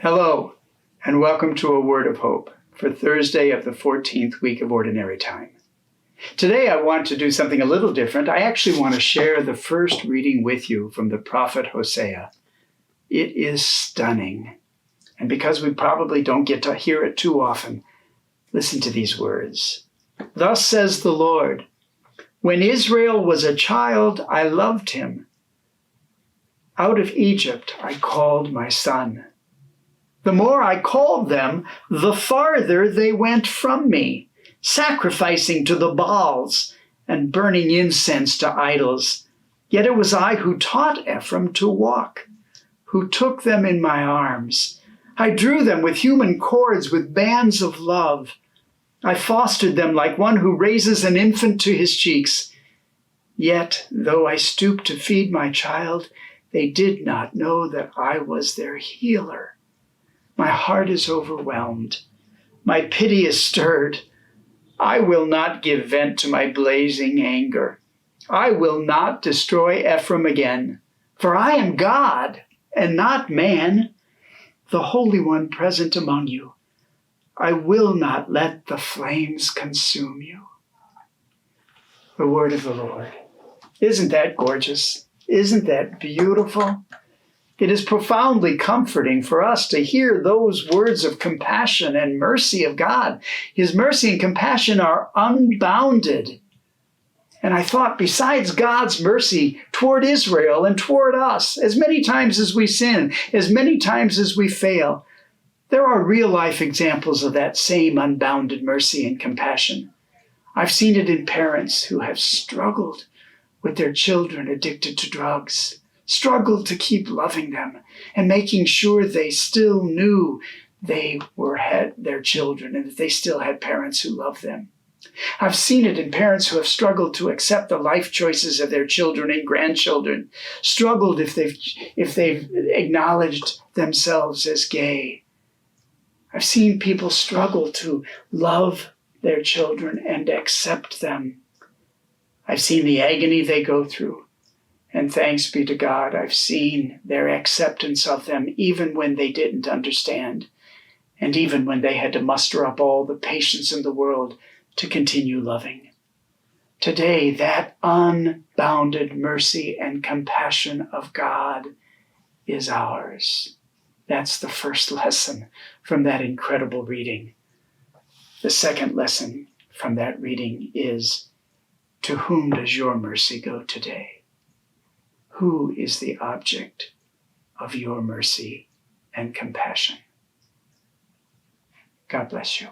Hello, and welcome to A Word of Hope for Thursday of the 14th week of Ordinary Time. Today I want to do something a little different. I actually want to share the first reading with you from the prophet Hosea. It is stunning, and because we probably don't get to hear it too often, listen to these words. Thus says the Lord, when Israel was a child, I loved him. Out of Egypt I called my son. The more I called them, the farther they went from me, sacrificing to the Baals and burning incense to idols. Yet it was I who taught Ephraim to walk, who took them in my arms. I drew them with human cords, with bands of love. I fostered them like one who raises an infant to his cheeks. Yet, though I stooped to feed my child, they did not know that I was their healer. My heart is overwhelmed. My pity is stirred. I will not give vent to my blazing anger. I will not destroy Ephraim again, for I am God and not man, the Holy One present among you. I will not let the flames consume you. The word of the Lord. Isn't that gorgeous? Isn't that beautiful? It is profoundly comforting for us to hear those words of compassion and mercy of God. His mercy and compassion are unbounded. And I thought, besides God's mercy toward Israel and toward us, as many times as we sin, as many times as we fail, there are real-life examples of that same unbounded mercy and compassion. I've seen it in parents who have struggled with their children addicted to drugs, struggled to keep loving them and making sure they still knew they had their children and that they still had parents who loved them. I've seen it in parents who have struggled to accept the life choices of their children and grandchildren, struggled if they've acknowledged themselves as gay. I've seen people struggle to love their children and accept them. I've seen the agony they go through. And thanks be to God, I've seen their acceptance of them even when they didn't understand, and even when they had to muster up all the patience in the world to continue loving. Today, that unbounded mercy and compassion of God is ours. That's the first lesson from that incredible reading. The second lesson from that reading is, to whom does your mercy go today? Who is the object of your mercy and compassion? God bless you.